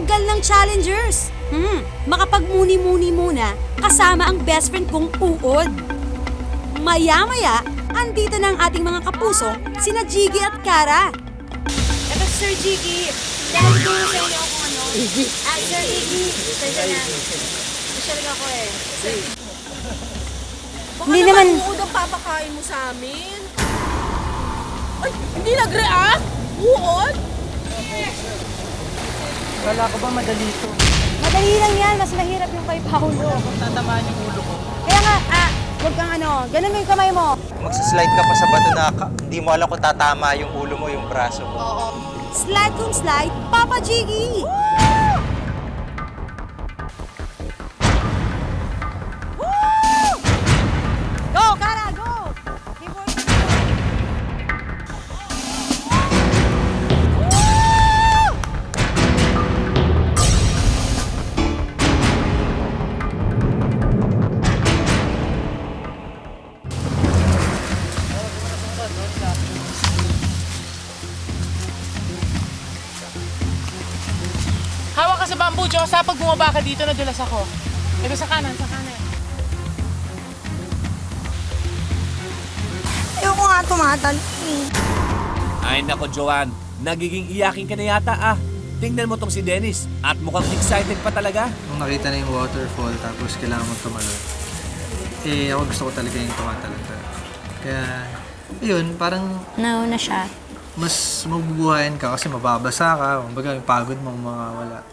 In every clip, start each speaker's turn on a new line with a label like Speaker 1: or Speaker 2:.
Speaker 1: tagal ng challengers. Makapagmuni-muni muna kasama ang best friend kong Uod. Maya-maya, andito na ang ating mga kapusong, sina Jiggy at Kara.
Speaker 2: Eto, Sir Jiggy, dahil ko sa inyo kung ano. Sir Iggy, sensya na. Masyal ako eh. Baka
Speaker 1: Hindi
Speaker 2: naman
Speaker 1: naman-
Speaker 2: uod ang papakain mo sa amin. Ay, hindi nag-react? Uod?
Speaker 3: Kala ko ba madali ito?
Speaker 1: Madali lang yan, mas mahirap yung kay Paulo.
Speaker 3: Kung tatamaan yung ulo ko.
Speaker 1: Kaya nga, huwag kang ganun mo yung kamay mo.
Speaker 4: Magsaslide ka pa sa bato na hindi mo alam kung tatama yung ulo mo, yung braso mo.
Speaker 1: Slide kung slide, Papa Jiggy! Go, Kara, go! Keep working.
Speaker 3: Hawak ka sa bamboo, Diyosa. Pag bumaba ka dito, nadulas ako. Ito sa kanan, sa kanan.
Speaker 2: Ayoko nga tumatal.
Speaker 5: Ay nako, Joanne. Nagiging iyakin ka na yata ah. Tingnan mo tong si Dennis at mukhang excited pa talaga.
Speaker 6: Nung nakita na yung waterfall tapos kailangan mong tumalon, ako gusto ko talaga yung tumatalon. Kaya, yun, parang
Speaker 1: Nauna siya.
Speaker 6: mas mabubuhayan ka kasi mababasa ka. Kumbaga, yung pagod mong mawawala.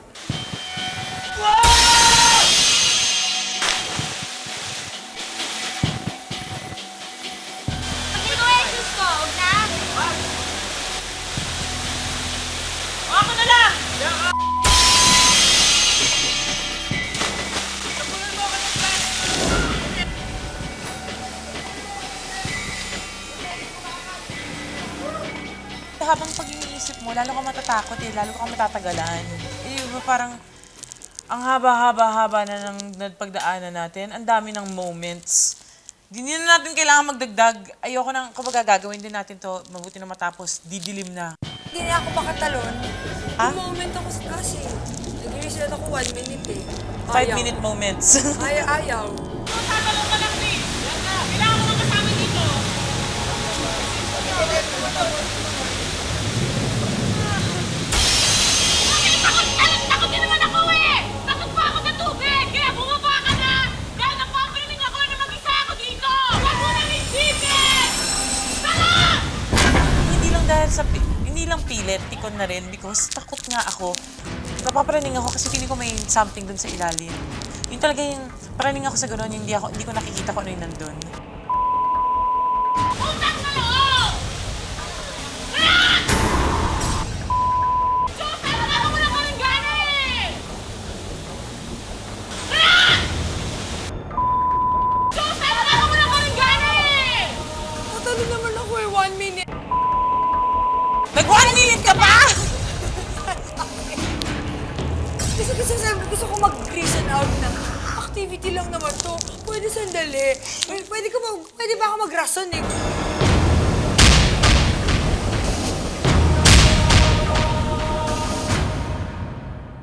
Speaker 3: Ako na lang! Habang pag iniisip mo, lalo ka matatakot lalo ka matatagalan. Parang ang haba-haba-haba na ng pagdaanan natin, ang dami ng moments. Hindi na natin kailangan magdagdag. Ayoko nang, kapag gagawin din natin to, mabuti na matapos, didilim na.
Speaker 2: Hindi na ako makatalon.
Speaker 3: Ha?
Speaker 2: Yung moment ako sa taas eh. Nag-reset ako 1 minute eh.
Speaker 3: 5-minute moments.
Speaker 2: Ayaw.
Speaker 3: Tatalong ka lang, Chris. Kailangan mo kasama dito.
Speaker 7: Takot din naman ako eh! Takot pa ako sa tubig! Kaya bumaba ka na! Dahil napapaling ako na mag-isa ako dito! Huwag mo nang isipin! Tara!
Speaker 3: Hindi lang pilit, tikon na rin because takot nga ako. Napaparaning ako kasi feeling ko may something dun sa ilalim. Yun talaga yung paraning ako sa gano'n, hindi ko nakikita kung ano yung nandun.
Speaker 7: Utang na loob! Tara! Diyos, wala ka muna kaming gana eh! Tara! Diyos, wala ka muna kaming gana eh!
Speaker 2: Matalon naman ako eh, 1 minute.
Speaker 3: Nag-1 minute ka pa!
Speaker 2: Kasi sabi gusto ko mag-reason out na activity lang naman to. Pwede sandali. Pwede ba ako mag-rason eh?